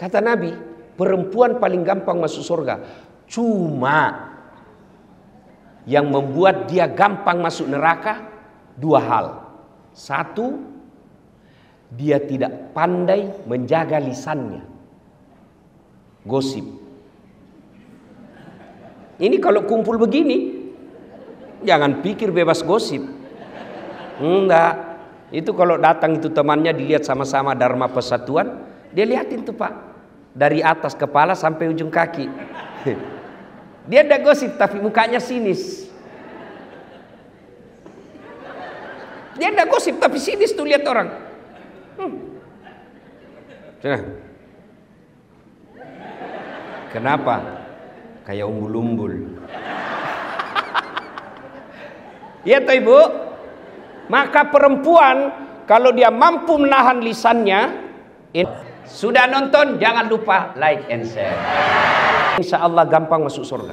Kata Nabi, perempuan paling gampang masuk surga. Cuma yang membuat dia gampang masuk neraka dua hal. Satu, dia tidak pandai menjaga lisannya. Gosip. Ini kalau kumpul begini, jangan pikir bebas gosip. Enggak. Itu kalau datang itu temannya dilihat sama-sama Dharma Persatuan, dia liatin tuh Pak, dari atas kepala sampai ujung kaki. Dia ada gosip tapi mukanya sinis. Dia ada gosip tapi sinis tuh lihat orang. Kenapa? Kayak umbul-umbul. Ya toh Ibu? Maka perempuan kalau dia mampu menahan lisannya, sudah nonton jangan lupa like and share. Insya Allah gampang masuk surga.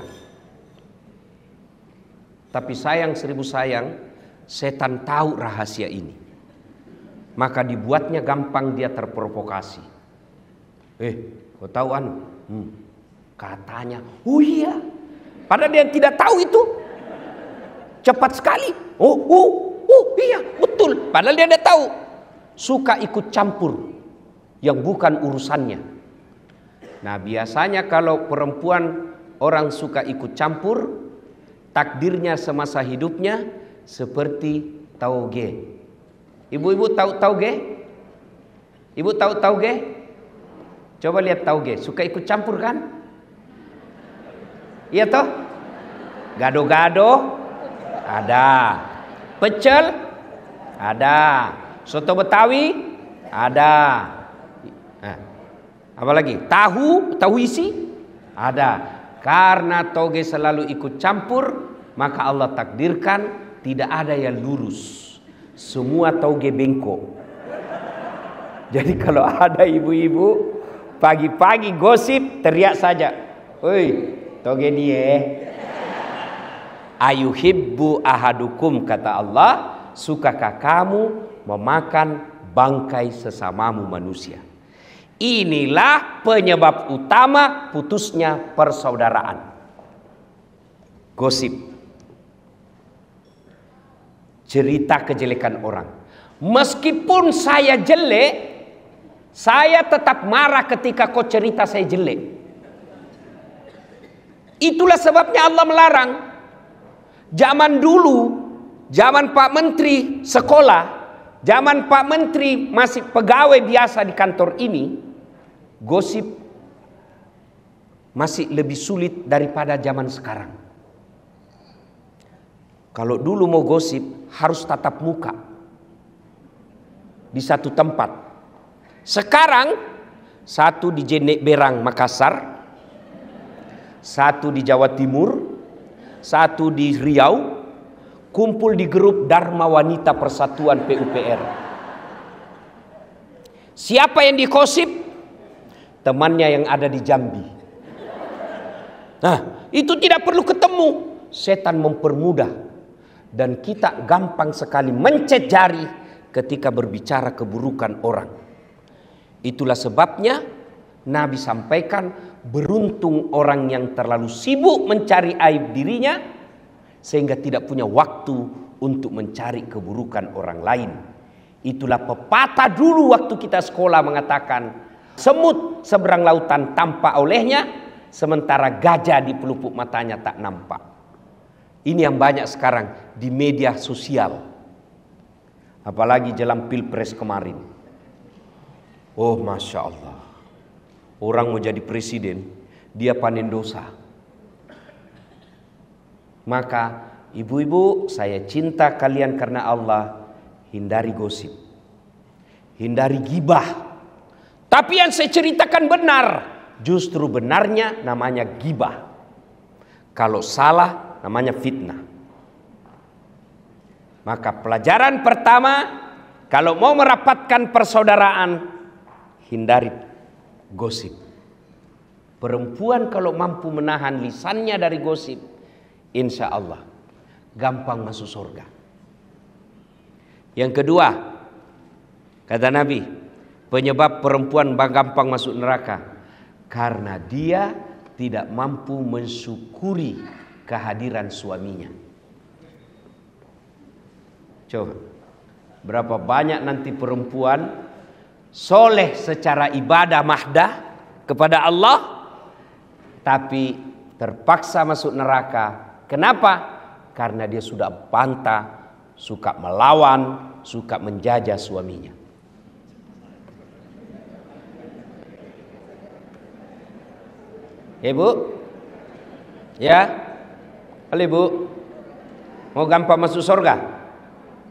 Tapi sayang seribu sayang, setan tahu rahasia ini. Maka dibuatnya gampang dia terprovokasi. Kau tahu anu? Katanya, oh iya. Padahal dia tidak tahu itu. Cepat sekali. Oh iya betul. Padahal dia tidak tahu. Suka ikut campur yang bukan urusannya. Nah biasanya kalau perempuan orang suka ikut campur, takdirnya semasa hidupnya seperti tauge. Ibu-ibu tahu tauge? Ibu tahu tauge? Coba lihat tauge. Suka ikut campur kan? Iya toh? Gado-gado ada. Pecel ada. Soto Betawi ada. Apa lagi? Tahu isi ada. Karena toge selalu ikut campur, maka Allah takdirkan tidak ada yang lurus. Semua toge bengkok. Jadi kalau ada ibu-ibu pagi-pagi gosip, teriak saja, "Oi, toge dia." Ayuhibbu ahadukum, kata Allah, sukakah kamu memakan bangkai sesamamu manusia? Inilah penyebab utama putusnya persaudaraan. Gosip. Cerita kejelekan orang. Meskipun saya jelek, saya tetap marah ketika kau cerita saya jelek. Itulah sebabnya Allah melarang. Zaman dulu, zaman Pak Menteri sekolah, zaman Pak Menteri masih pegawai biasa di kantor ini, gosip masih lebih sulit daripada zaman sekarang. Kalau dulu mau gosip harus tatap muka di satu tempat. Sekarang satu di Jenek Berang Makassar, satu di Jawa Timur, satu di Riau, kumpul di grup Dharma Wanita Persatuan PUPR. Siapa yang dikosip? Temannya yang ada di Jambi. Nah, itu tidak perlu ketemu. Setan mempermudah. Dan kita gampang sekali mencet jari ketika berbicara keburukan orang. Itulah sebabnya Nabi sampaikan, beruntung orang yang terlalu sibuk mencari aib dirinya sehingga tidak punya waktu untuk mencari keburukan orang lain. Itulah pepatah dulu waktu kita sekolah mengatakan, semut seberang lautan tampak olehnya, sementara gajah di pelupuk matanya tak nampak. Ini yang banyak sekarang di media sosial. Apalagi jelang Pilpres kemarin. Oh Masya Allah. Orang mau jadi presiden, dia panen dosa. Maka ibu-ibu, saya cinta kalian karena Allah, hindari gosip. Hindari gibah. Tapi yang saya ceritakan benar. Justru benarnya namanya gibah. Kalau salah namanya fitnah. Maka pelajaran pertama, kalau mau merapatkan persaudaraan, hindari gosip. Perempuan kalau mampu menahan lisannya dari gosip, insya Allah gampang masuk surga. Yang kedua, kata Nabi, penyebab perempuan gampang masuk neraka, Karena dia tidak mampu mensyukuri kehadiran suaminya. Coba, berapa banyak nanti perempuan soleh secara ibadah mahdah kepada Allah, tapi terpaksa masuk neraka. Kenapa? Karena dia sudah bantah, suka melawan, suka menjajah suaminya. Ibu, ya, halo ibu, mau gampang masuk surga?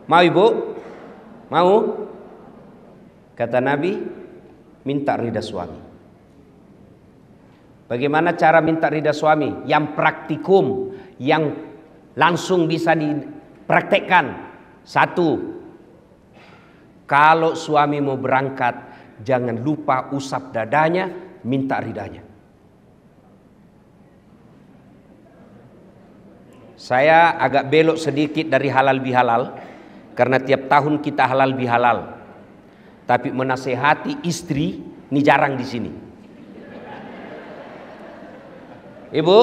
Mau ibu? Mau? Kata Nabi, minta ridha suami. Bagaimana cara minta ridha suami? Yang praktikum, yang langsung bisa dipraktekkan. Satu, kalau suami mau berangkat, jangan lupa usap dadanya, minta ridhanya. Saya agak belok sedikit dari halal bihalal, karena tiap tahun kita halal bihalal. Tapi menasehati istri ini jarang di sini. Ibu,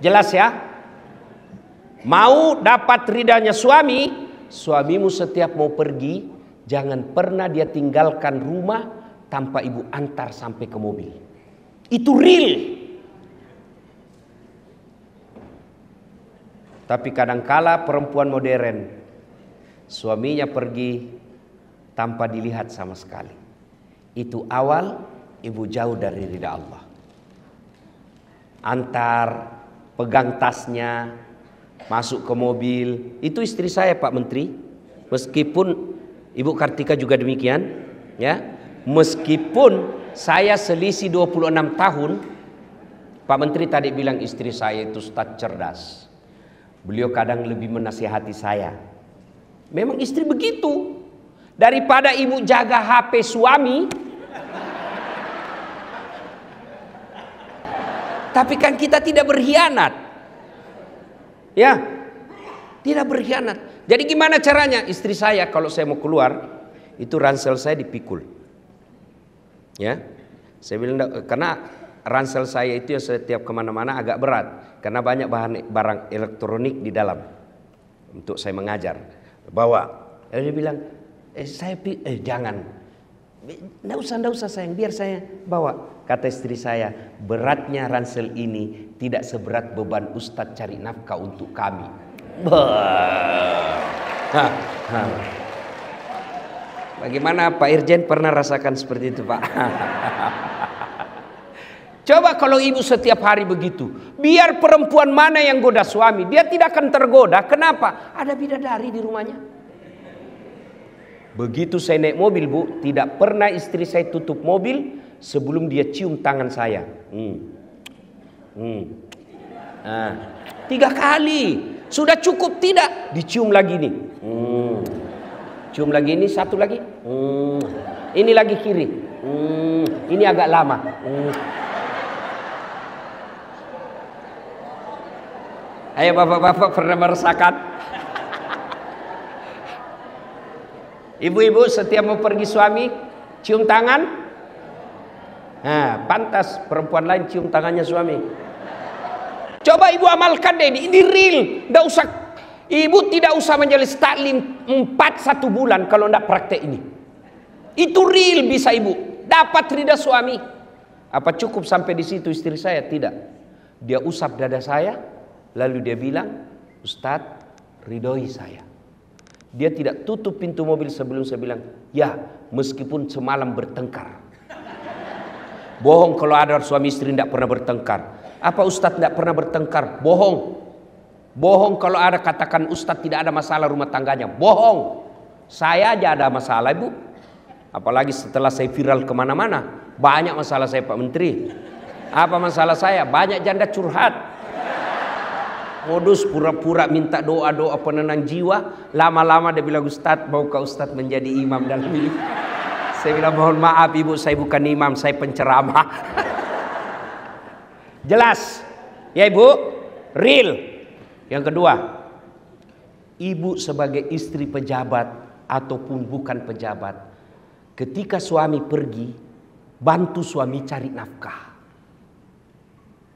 jelas ya? Mau dapat ridhanya suami, suamimu setiap mau pergi, jangan pernah dia tinggalkan rumah tanpa ibu antar sampai ke mobil. Itu real. Tapi kadangkala perempuan modern, suaminya pergi tanpa dilihat sama sekali. Itu awal ibu jauh dari ridha Allah. Antar, pegang tasnya, masuk ke mobil. Itu istri saya Pak Menteri. Meskipun Ibu Kartika juga demikian, ya. Meskipun saya selisih 26 tahun, Pak Menteri tadi bilang istri saya itu ustaz cerdas. Beliau kadang lebih menasihati saya. Memang istri begitu. Daripada ibu jaga HP suami, tapi kan kita tidak berkhianat. Ya, tidak berkhianat. Jadi gimana caranya? Istri saya kalau saya mau keluar, itu ransel saya dipikul. Ya, saya bilang karena ransel saya itu ya setiap kemana-mana agak berat, karena banyak barang elektronik di dalam untuk saya mengajar. Bawa. Lalu dia bilang, jangan. Nggak usah sayang, biar saya bawa. Kata istri saya, beratnya ransel ini tidak seberat beban Ustadz cari nafkah untuk kami. Bagaimana Pak Irjen pernah rasakan seperti itu Pak? Coba kalau ibu setiap hari begitu, biar perempuan mana yang goda suami, dia tidak akan tergoda. Kenapa? Ada bidadari di rumahnya. Begitu saya naik mobil Bu, tidak pernah istri saya tutup mobil sebelum dia cium tangan saya. 3 kali. Sudah cukup tidak? Dicium lagi nih. Cium lagi ini, satu lagi. Ini lagi kiri. Ini agak lama. Ayo bapak-bapak pernah merasakan? Ibu-ibu setiap mau pergi suami cium tangan. Nah, pantas perempuan lain cium tangannya suami. Coba ibu amalkan deh, ini real. Nggak usah, ibu tidak usah menjelis taklim 1 bulan kalau nggak praktek ini. Itu real bisa ibu dapat ridha suami. Apa cukup sampai di situ istri saya? Tidak. Dia usap dada saya, lalu dia bilang, Ustadz ridhoi saya. Dia tidak tutup pintu mobil sebelum saya bilang, ya meskipun semalam bertengkar. Bohong kalau ada suami istri tidak pernah bertengkar. Apa Ustadz tidak pernah bertengkar? Bohong. Bohong kalau ada katakan Ustadz tidak ada masalah rumah tangganya. Bohong. Saya aja ada masalah ibu. Apalagi setelah saya viral kemana-mana. Banyak masalah saya Pak Menteri. Apa masalah saya? Banyak janda curhat. Modus pura-pura minta doa-doa penenang jiwa. Lama-lama dia bilang, Ustadz maukah Ustadz menjadi imam dalam ini? Saya bilang mohon maaf ibu, saya bukan imam, saya penceramah. Jelas ya ibu, real. Yang kedua, ibu sebagai istri pejabat ataupun bukan pejabat, ketika suami pergi, bantu suami cari nafkah.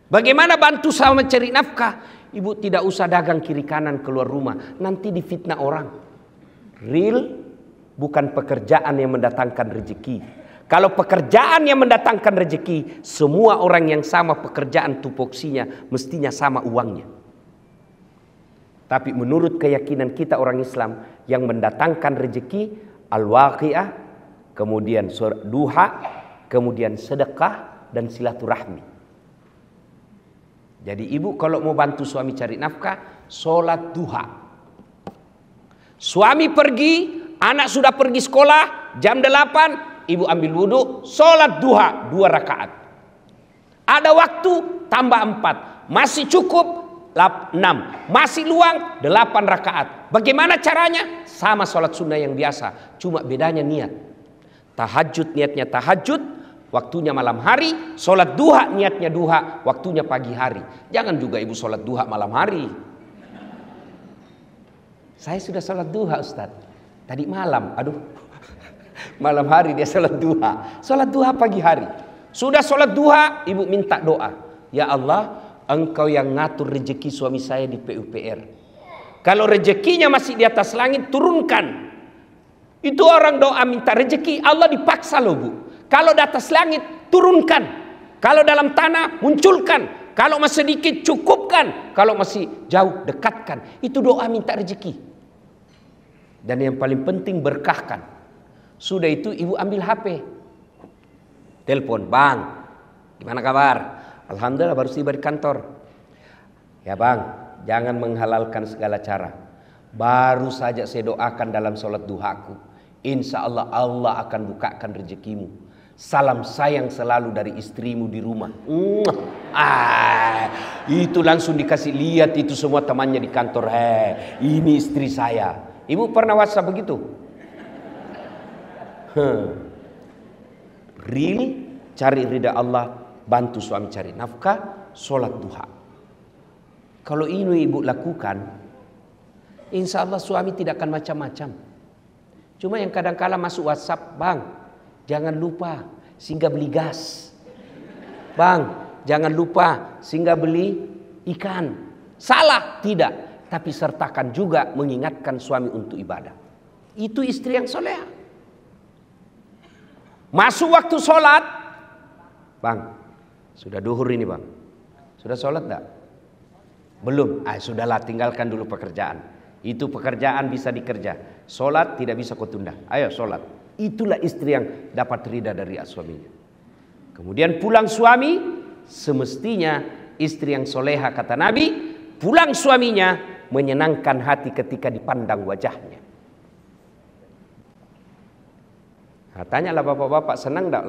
Bagaimana bantu sama cari nafkah? Ibu tidak usah dagang kiri kanan keluar rumah, nanti difitnah orang. Real bukan pekerjaan yang mendatangkan rezeki. Kalau pekerjaan yang mendatangkan rezeki, semua orang yang sama pekerjaan tupoksinya mestinya sama uangnya. Tapi menurut keyakinan kita orang Islam, yang mendatangkan rezeki al-waqi'ah, kemudian duha, kemudian sedekah dan silaturahmi. Jadi ibu kalau mau bantu suami cari nafkah, sholat duha. Suami pergi, anak sudah pergi sekolah, jam 8, ibu ambil wudhu, sholat duha 2 rakaat. Ada waktu, tambah 4. Masih cukup, 6. Masih luang, 8 rakaat. Bagaimana caranya? Sama sholat sunnah yang biasa, cuma bedanya niat. Tahajud niatnya tahajud, waktunya malam hari. Sholat duha niatnya duha, waktunya pagi hari. Jangan juga ibu sholat duha malam hari. Saya sudah sholat duha Ustaz, tadi malam. Aduh, malam hari dia sholat duha. Sholat duha pagi hari. Sudah sholat duha, ibu minta doa. Ya Allah, Engkau yang ngatur rezeki suami saya di PUPR. Kalau rezekinya masih di atas langit, turunkan. Itu orang doa minta rezeki, Allah dipaksa loh bu. Kalau di atas langit, turunkan. Kalau dalam tanah, munculkan. Kalau masih sedikit, cukupkan. Kalau masih jauh, dekatkan. Itu doa minta rezeki. Dan yang paling penting, berkahkan. Sudah itu, ibu ambil HP. Telepon, bang, gimana kabar? Alhamdulillah baru tiba di kantor. Ya bang, jangan menghalalkan segala cara. Baru saja saya doakan dalam sholat duhaku. Insya Allah, Allah akan bukakan rezekimu. Salam sayang selalu dari istrimu di rumah. Itu langsung dikasih lihat itu semua temannya di kantor. Ini istri saya. Ibu pernah WhatsApp begitu? Real, cari ridha Allah, bantu suami cari nafkah, sholat duha. Kalau ini ibu lakukan, insya Allah suami tidak akan macam-macam. Cuma yang kadang-kala masuk WhatsApp, bang, jangan lupa singgah beli gas. Bang, jangan lupa singgah beli ikan. Salah? Tidak. Tapi sertakan juga mengingatkan suami untuk ibadah. Itu istri yang soleha. Masuk waktu sholat. Bang, sudah duhur ini bang. Sudah sholat enggak? Belum. Sudahlah, tinggalkan dulu pekerjaan. Itu pekerjaan bisa dikerja. Sholat tidak bisa kau tunda. Ayo sholat. Itulah istri yang dapat ridha dari suaminya. Kemudian pulang suami, semestinya istri yang soleha kata Nabi, pulang suaminya menyenangkan hati ketika dipandang wajahnya. Nah, tanyalah bapak-bapak, senang tidak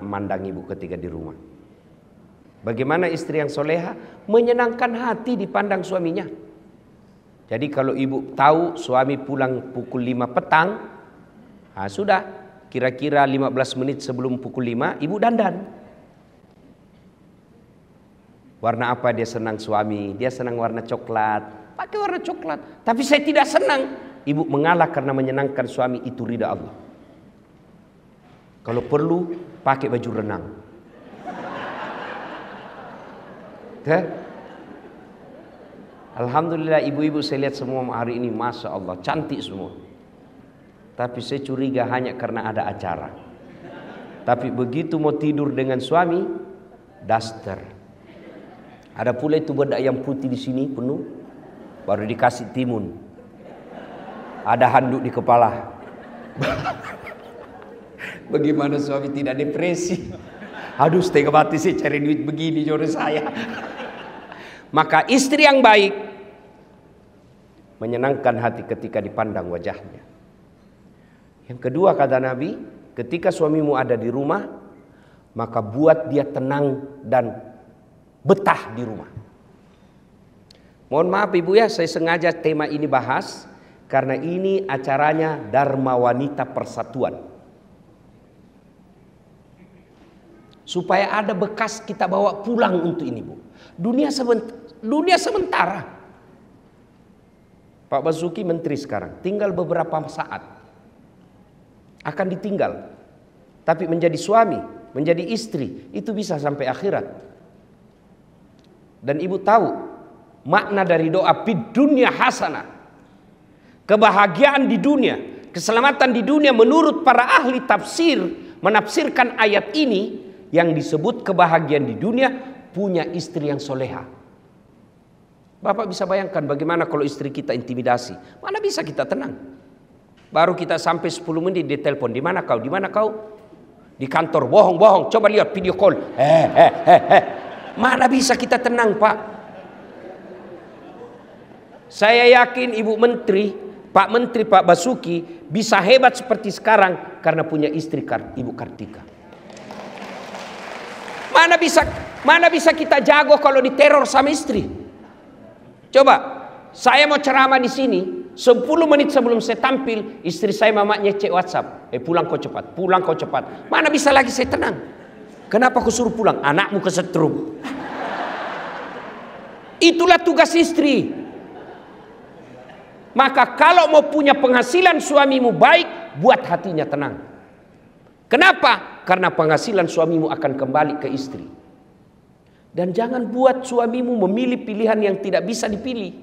mandang ibu ketika di rumah? Bagaimana istri yang soleha menyenangkan hati dipandang suaminya? Jadi kalau ibu tahu suami pulang pukul 5 petang, sudah kira-kira 15 menit sebelum pukul 5 ibu dandan. Warna apa dia senang suami? Dia senang warna coklat. Pakai warna coklat. Tapi saya tidak senang. Ibu mengalah karena menyenangkan suami, itu ridha Allah. Kalau perlu pakai baju renang. Alhamdulillah ibu-ibu saya lihat semua hari ini, masya Allah, cantik semua. Tapi saya curiga hanya karena ada acara. Tapi begitu mau tidur dengan suami, daster. Ada pula itu bedak yang putih di sini penuh, baru dikasih timun. Ada handuk di kepala. Bagaimana suami tidak depresi? Aduh, setengah mati saya cari duit begini jodoh saya. Maka istri yang baik menyenangkan hati ketika dipandang wajahnya. Yang kedua kata Nabi, ketika suamimu ada di rumah, maka buat dia tenang dan betah di rumah. Mohon maaf ibu ya, saya sengaja tema ini bahas karena ini acaranya Dharma Wanita Persatuan. Supaya ada bekas kita bawa pulang untuk ini bu. Dunia sementara. Pak Basuki menteri sekarang, tinggal beberapa saat akan ditinggal. Tapi menjadi suami, menjadi istri, itu bisa sampai akhirat. Dan ibu tahu makna dari doa fid dunya hasanah. Kebahagiaan di dunia, keselamatan di dunia menurut para ahli tafsir menafsirkan ayat ini yang disebut kebahagiaan di dunia punya istri yang soleha. Bapak bisa bayangkan bagaimana kalau istri kita intimidasi. Mana bisa kita tenang? Baru kita sampai 10 menit di telepon. Di mana kau? Di mana kau? Di kantor. Bohong. Coba lihat video call. Mana bisa kita tenang, Pak? Saya yakin Ibu Menteri, Pak Menteri, Pak Basuki bisa hebat seperti sekarang karena punya istri Ibu Kartika. Mana bisa kita jago kalau diteror sama istri? Coba, saya mau ceramah di sini, 10 menit sebelum saya tampil, istri saya mamanya cek WhatsApp. Pulang kau cepat, pulang kau cepat. Mana bisa lagi saya tenang? Kenapa kau suruh pulang? Anakmu kesetrum. Itulah tugas istri. Maka kalau mau punya penghasilan suamimu baik, buat hatinya tenang. Kenapa? Karena penghasilan suamimu akan kembali ke istri. Dan jangan buat suamimu memilih pilihan yang tidak bisa dipilih.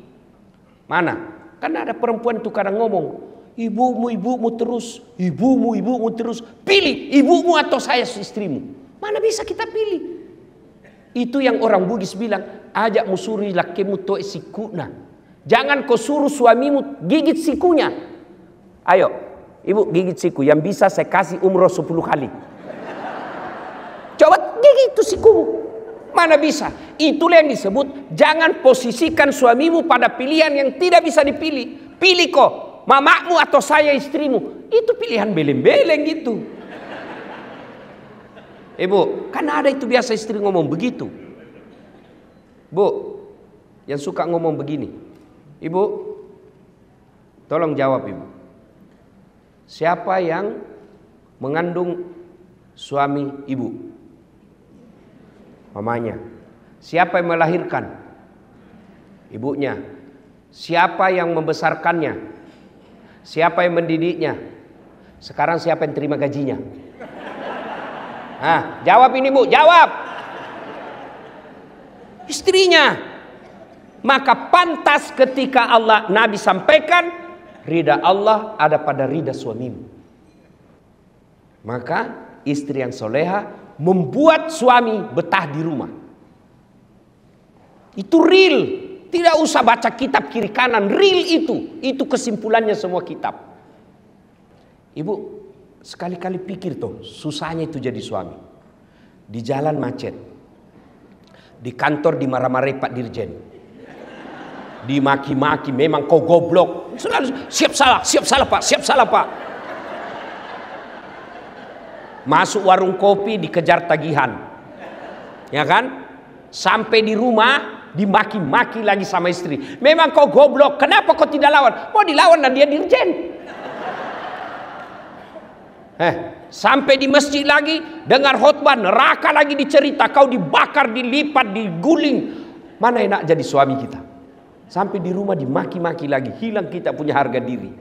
Mana? Karena ada perempuan itu kadang ngomong, ibumu terus, ibumu terus. Pilih ibumu atau saya istrimu. Mana bisa kita pilih? Itu yang orang Bugis bilang, ajak musuri lakemu toe sikuna. Jangan kau suruh suamimu gigit sikunya. Ayo, ibu gigit siku. Yang bisa saya kasih umroh 10 kali. Coba gigit itu sikumu. Mana bisa? Itulah yang disebut jangan posisikan suamimu pada pilihan yang tidak bisa dipilih. Pilih kok, mamamu atau saya istrimu. Itu pilihan beleng-beleng gitu. Ibu, kan ada itu biasa istri ngomong begitu. Bu, yang suka ngomong begini. Ibu, tolong jawab ibu. Siapa yang mengandung suami ibu? Mamanya. Siapa yang melahirkan? Ibunya. Siapa yang membesarkannya? Siapa yang mendidiknya? Sekarang siapa yang terima gajinya? Jawab ini bu, jawab. Istrinya. Maka pantas ketika Nabi sampaikan, ridha Allah ada pada ridha suamimu. Maka istri yang soleha membuat suami betah di rumah. Itu real. Tidak usah baca kitab kiri kanan. Real itu. Itu kesimpulannya semua kitab. Ibu, sekali-kali pikir tuh, susahnya itu jadi suami. Di jalan macet. Di kantor dimarah-marahi Pak Dirjen. Dimaki-maki, memang kau goblok. Selalu siap salah Pak. Masuk warung kopi dikejar tagihan. Ya kan? Sampai di rumah dimaki-maki lagi sama istri. Memang kau goblok, kenapa kau tidak lawan? Mau dilawan dan dia dirjen. Sampai di masjid lagi dengar khotbah, neraka lagi dicerita, kau dibakar, dilipat, diguling. Mana enak jadi suami kita? Sampai di rumah dimaki-maki lagi, hilang kita punya harga diri.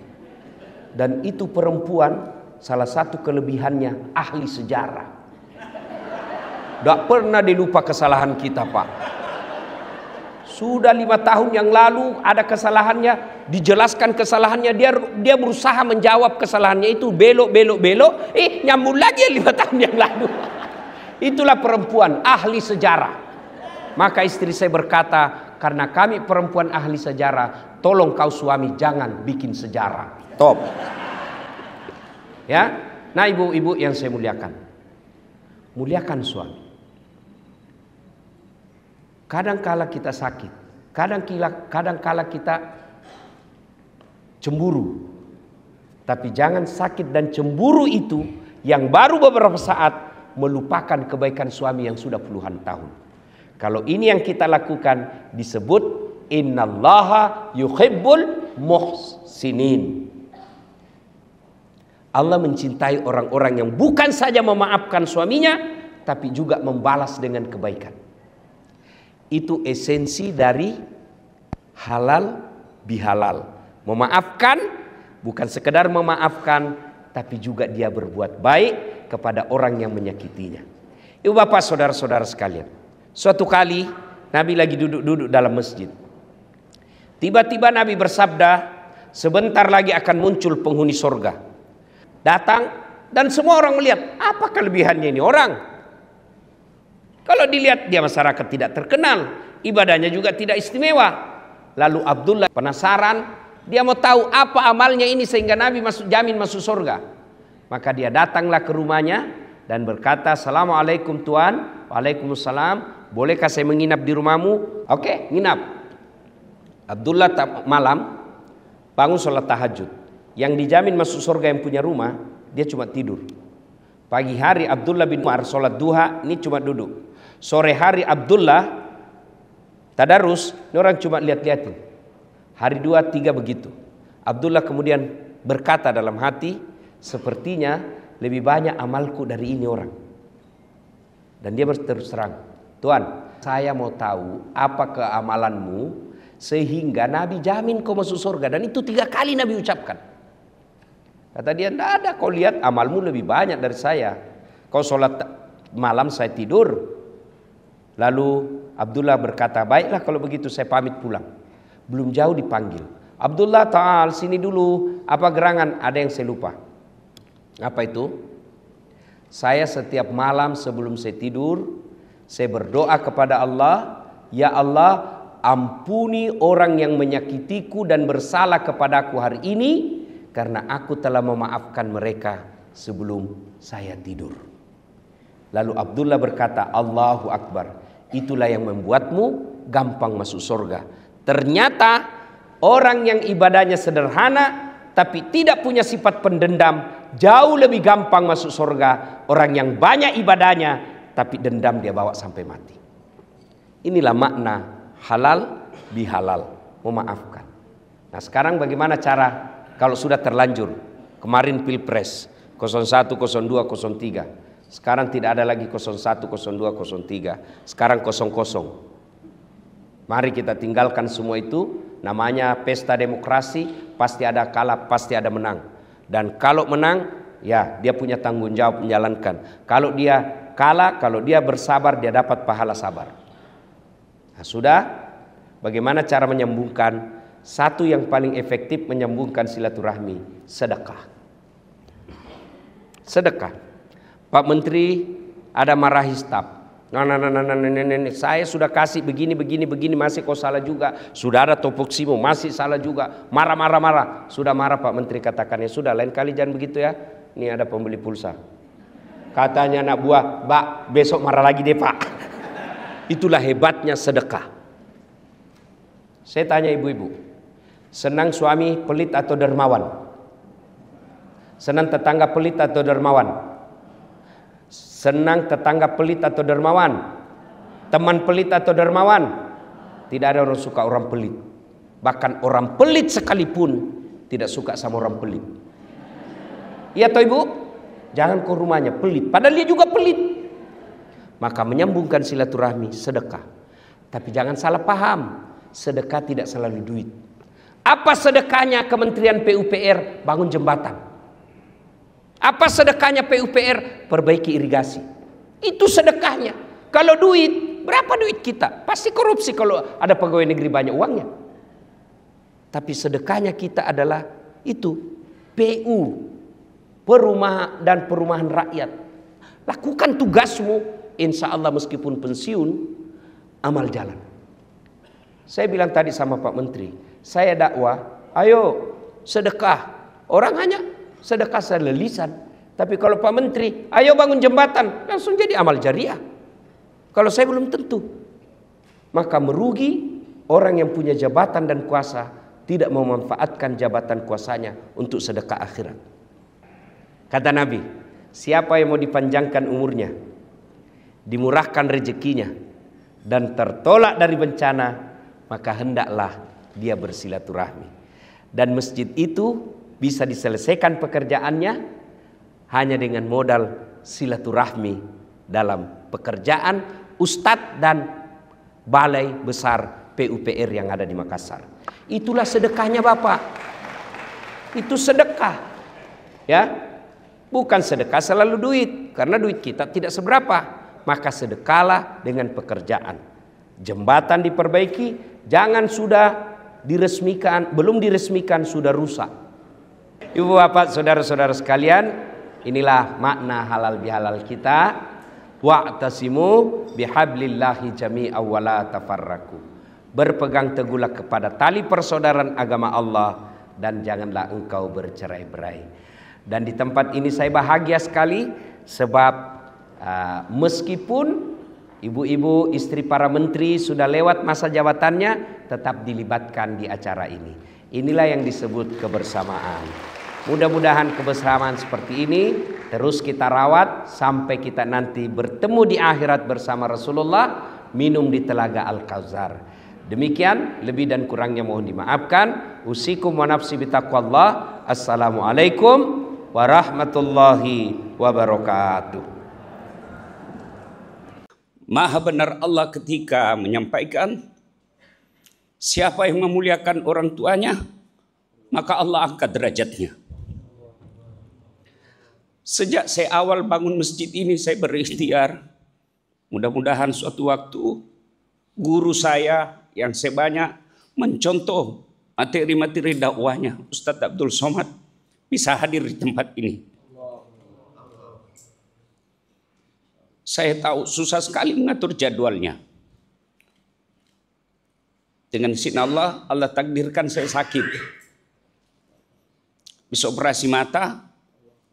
Dan itu perempuan salah satu kelebihannya ahli sejarah. Tidak pernah dilupa kesalahan kita, Pak. Sudah 5 tahun yang lalu ada kesalahannya, dijelaskan kesalahannya, dia berusaha menjawab kesalahannya itu, belok, nyambung lagi 5 tahun yang lalu. Itulah perempuan ahli sejarah. Maka istri saya berkata, karena kami perempuan ahli sejarah, tolong kau suami jangan bikin sejarah. Top. Ya, nah ibu-ibu yang saya muliakan, muliakan suami. Kadang-kala kita sakit, kadang-kala kita cemburu. Tapi jangan sakit dan cemburu itu yang baru beberapa saat melupakan kebaikan suami yang sudah puluhan tahun. Kalau ini yang kita lakukan disebut innallaha yuhibbul muhsinin. Allah mencintai orang-orang yang bukan saja memaafkan suaminya, tapi juga membalas dengan kebaikan. Itu esensi dari halal bihalal. Memaafkan, bukan sekedar memaafkan, tapi juga dia berbuat baik kepada orang yang menyakitinya. Ibu bapak saudara-saudara sekalian, suatu kali Nabi lagi duduk-duduk dalam masjid. Tiba-tiba Nabi bersabda, sebentar lagi akan muncul penghuni surga. Datang dan semua orang melihat, apa kelebihannya ini orang? Kalau dilihat dia masyarakat tidak terkenal, ibadahnya juga tidak istimewa. Lalu Abdullah penasaran, dia mau tahu apa amalnya ini sehingga Nabi jamin masuk surga. Maka dia datanglah ke rumahnya dan berkata, "Assalamualaikum Tuan." "Waalaikumsalam. Bolehkah saya menginap di rumahmu?" "Oke, nginap." Abdullah malam bangun sholat tahajud. Yang dijamin masuk surga yang punya rumah, dia cuma tidur. Pagi hari Abdullah bin Umar sholat duha, ini cuma duduk. Sore hari Abdullah tadarus, ini orang cuma lihat-lihatin. Hari 2, 3 begitu. Abdullah kemudian berkata dalam hati, sepertinya lebih banyak amalku dari ini orang. Dan dia terus terang, "Tuan, saya mau tahu apa keamalanmu sehingga Nabi jamin kau masuk surga." Dan itu 3 kali Nabi ucapkan. Kata dia, "Tidak ada, kau lihat amalmu lebih banyak dari saya. Kau sholat malam, saya tidur." Lalu Abdullah berkata, "Baiklah kalau begitu saya pamit pulang." Belum jauh dipanggil, "Abdullah, ta'al sini dulu." "Apa gerangan?" "Ada yang saya lupa." "Apa itu?" "Saya setiap malam sebelum saya tidur, saya berdoa kepada Allah, ya Allah, ampuni orang yang menyakitiku dan bersalah kepadaku hari ini, karena aku telah memaafkan mereka sebelum saya tidur." Lalu Abdullah berkata, "Allahu Akbar, itulah yang membuatmu gampang masuk surga." Ternyata orang yang ibadahnya sederhana tapi tidak punya sifat pendendam jauh lebih gampang masuk surga. Orang yang banyak ibadahnya tapi dendam dia bawa sampai mati. Inilah makna halal bihalal, memaafkan. Nah, sekarang bagaimana cara kalau sudah terlanjur? Kemarin Pilpres 01, 02, 03. Sekarang tidak ada lagi 01, 02, 03. Sekarang 00. Mari kita tinggalkan semua itu. Namanya pesta demokrasi, pasti ada kalah, pasti ada menang. Dan kalau menang, ya dia punya tanggung jawab menjalankan. Kalau dia kalah, kalau dia bersabar, dia dapat pahala sabar. Nah, sudah. Bagaimana cara menyambungkan? Satu yang paling efektif menyambungkan silaturahmi, sedekah. Sedekah. Pak Menteri ada marahi staf. Nah, saya sudah kasih begini masih kau salah juga. Sudah ada topoksimu masih salah juga. Marah. Sudah marah Pak Menteri, katakan, ya sudah, lain kali jangan begitu ya. Ini ada pembeli pulsa. Katanya anak buah, "Mbak, besok marah lagi deh Pak." Itulah hebatnya sedekah. Saya tanya ibu-ibu, senang suami pelit atau dermawan? Senang tetangga pelit atau dermawan? Senang tetangga pelit atau dermawan? Teman pelit atau dermawan? Tidak ada orang suka orang pelit. Bahkan orang pelit sekalipun tidak suka sama orang pelit. Iya toh ibu? Jangan ke rumahnya pelit, padahal dia juga pelit. Maka menyambungkan silaturahmi, sedekah. Tapi jangan salah paham, sedekah tidak selalu duit. Apa sedekahnya Kementerian PUPR? Bangun jembatan. Apa sedekahnya PUPR? Perbaiki irigasi. Itu sedekahnya. Kalau duit, berapa duit kita? Pasti korupsi kalau ada pegawai negeri banyak uangnya. Tapi sedekahnya kita adalah itu, PU, perumahan rakyat. Lakukan tugasmu, insya Allah meskipun pensiun, amal jalan. Saya bilang tadi sama Pak Menteri, saya dakwah, ayo sedekah. Orang hanya sedekah selelisan. Tapi kalau Pak Menteri, ayo bangun jembatan, langsung jadi amal jariah. Kalau saya belum tentu. Maka merugi orang yang punya jabatan dan kuasa tidak memanfaatkan jabatan kuasanya untuk sedekah akhirat. Kata Nabi, siapa yang mau dipanjangkan umurnya, dimurahkan rezekinya, dan tertolak dari bencana, maka hendaklah dia bersilaturahmi. Dan masjid itu bisa diselesaikan pekerjaannya hanya dengan modal silaturahmi dalam pekerjaan ustadz dan balai besar PUPR yang ada di Makassar. Itulah sedekahnya Bapak. Itu sedekah. Ya. Bukan sedekah selalu duit, karena duit kita tidak seberapa. Maka sedekahlah dengan pekerjaan. Jembatan diperbaiki, jangan sudah diresmikan, belum diresmikan sudah rusak. Ibu bapak saudara-saudara sekalian, inilah makna halal bihalal kita. Wa'tasimu bihablillahi jami'a wa la tafarraku. Berpegang teguhlah kepada tali persaudaraan agama Allah dan janganlah engkau bercerai-berai. Dan di tempat ini saya bahagia sekali sebab meskipun ibu-ibu istri para menteri sudah lewat masa jabatannya, tetap dilibatkan di acara ini. Inilah yang disebut kebersamaan. Mudah-mudahan kebersamaan seperti ini terus kita rawat sampai kita nanti bertemu di akhirat bersama Rasulullah, minum di telaga Al-Kautsar. Demikian, lebih dan kurangnya mohon dimaafkan. Usikum wa nafsi bitaqwallah. Assalamualaikum warahmatullahi wabarakatuh. Maha benar Allah ketika menyampaikan, siapa yang memuliakan orang tuanya, maka Allah angkat derajatnya. Sejak saya awal bangun masjid ini, saya berikhtiar. Mudah-mudahan suatu waktu guru saya yang saya banyak mencontoh materi-materi dakwahnya, Ustadz Abdul Somad, bisa hadir di tempat ini. Saya tahu susah sekali mengatur jadwalnya. Dengan izin Allah, Allah takdirkan saya sakit. Bisa operasi mata.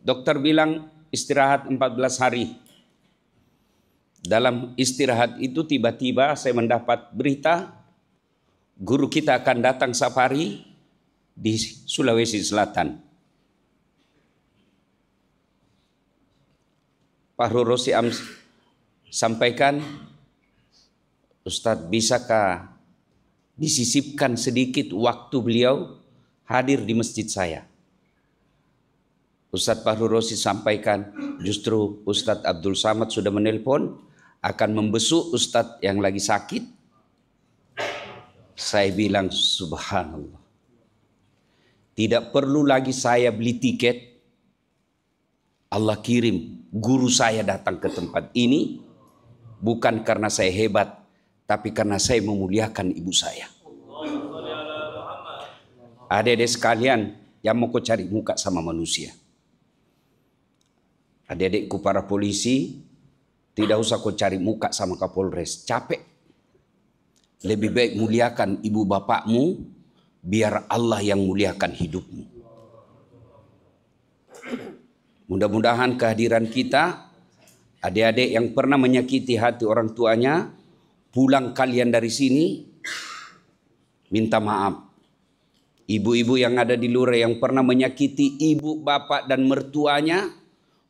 Dokter bilang istirahat 14 hari. Dalam istirahat itu tiba-tiba saya mendapat berita guru kita akan datang safari di Sulawesi Selatan. Pak Rosi sampaikan, Ustadz, bisakah disisipkan sedikit waktu beliau hadir di masjid saya? Ustadz Fahru Rosi sampaikan, justru Ustadz Abdul Samad sudah menelpon, akan membesuk Ustadz yang lagi sakit. Saya bilang, subhanallah. Tidak perlu lagi saya beli tiket. Allah kirim guru saya datang ke tempat ini, bukan karena saya hebat, tapi karena saya memuliakan ibu saya. Adik-adik sekalian yang mau cari muka sama manusia. Adik-adikku para polisi, tidak usah kau cari muka sama Kapolres, capek. Lebih baik muliakan ibu bapakmu, biar Allah yang muliakan hidupmu. Mudah-mudahan kehadiran kita, adik-adik yang pernah menyakiti hati orang tuanya, pulang kalian dari sini, minta maaf. Ibu-ibu yang ada di luar yang pernah menyakiti ibu, bapak, dan mertuanya,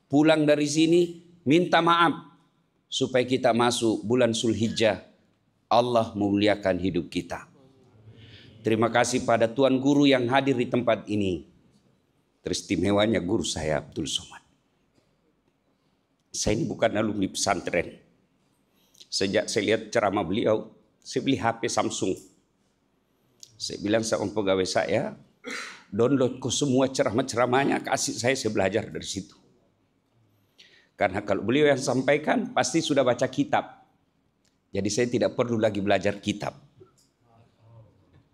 pulang dari sini, minta maaf. Supaya kita masuk bulan Zulhijjah, Allah memuliakan hidup kita. Terima kasih pada Tuan Guru yang hadir di tempat ini. Teristimewanya guru saya Abdul Somad. Saya ini bukan alumni pesantren. Sejak saya lihat ceramah beliau, saya beli HP Samsung. Saya bilang sama pegawai saya, download ke semua ceramah-ceramahnya, kasih saya belajar dari situ. Karena kalau beliau yang sampaikan, pasti sudah baca kitab. Jadi saya tidak perlu lagi belajar kitab.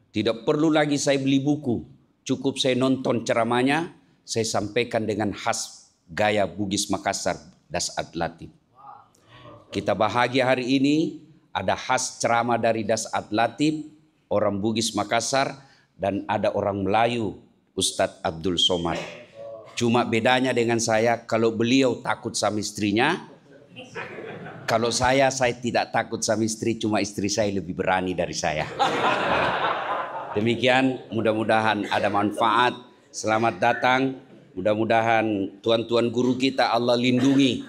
Tidak perlu lagi saya beli buku. Cukup saya nonton ceramahnya, saya sampaikan dengan khas gaya Bugis Makassar, Dasat Latif. Kita bahagia hari ini ada khas ceramah dari Dasat Latif, orang Bugis Makassar, dan ada orang Melayu, Ustadz Abdul Somad. Cuma bedanya dengan saya, kalau beliau takut sama istrinya, kalau saya tidak takut sama istri, cuma istri saya lebih berani dari saya. Demikian, mudah-mudahan ada manfaat. Selamat datang. Mudah-mudahan tuan-tuan guru kita Allah lindungi.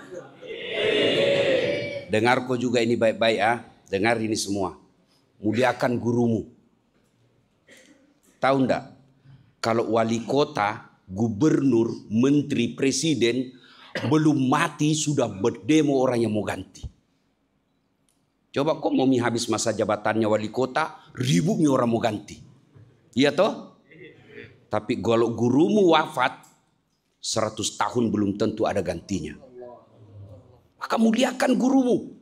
Dengar kau juga ini baik-baik ya. Dengar ini semua. Muliakan gurumu. Tahu enggak? Kalau wali kota, gubernur, menteri, presiden belum mati sudah berdemo orang yang mau ganti. Coba kok mau habis masa jabatannya wali kota, ribunya orang mau ganti. Iya toh? Tapi kalau gurumu wafat, 100 tahun belum tentu ada gantinya. Maka muliakan gurumu.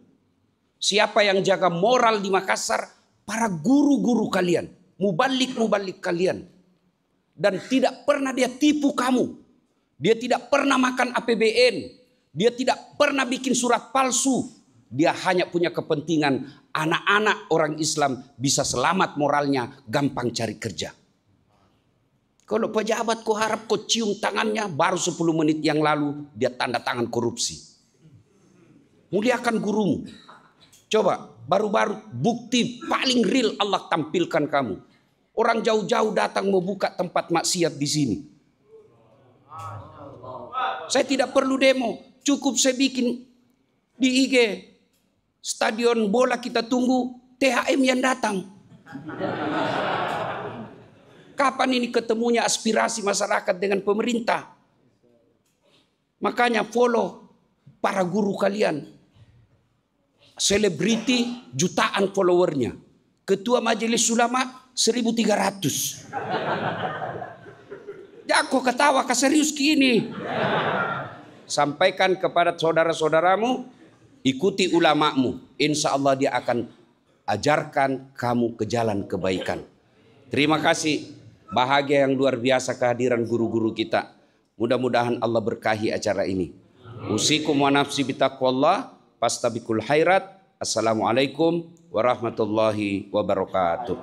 Siapa yang jaga moral di Makassar? Para guru-guru kalian, mubalik-mubalik kalian. Dan tidak pernah dia tipu kamu. Dia tidak pernah makan APBN. Dia tidak pernah bikin surat palsu. Dia hanya punya kepentingan anak-anak orang Islam bisa selamat moralnya, gampang cari kerja. Kalau pejabat kau harap kau cium tangannya, baru 10 menit yang lalu dia tanda tangan korupsi. Muliakan gurumu. Coba baru-baru bukti paling real Allah tampilkan kamu. Orang jauh-jauh datang mau buka tempat maksiat di sini. Saya tidak perlu demo, cukup saya bikin di IG. Stadion bola kita tunggu, THM yang datang. Kapan ini ketemunya aspirasi masyarakat dengan pemerintah? Makanya follow para guru kalian. Selebriti jutaan followernya. Ketua Majelis Ulama 1.300. Ya kok ketawa ke serius gini. Sampaikan kepada saudara-saudaramu, ikuti ulamamu. Insya Allah dia akan ajarkan kamu ke jalan kebaikan. Terima kasih. Bahagia yang luar biasa kehadiran guru-guru kita. Mudah-mudahan Allah berkahi acara ini. Usikum wa nafsi bitaqwallah, fastabiqul khairat. Assalamualaikum warahmatullahi wabarakatuh.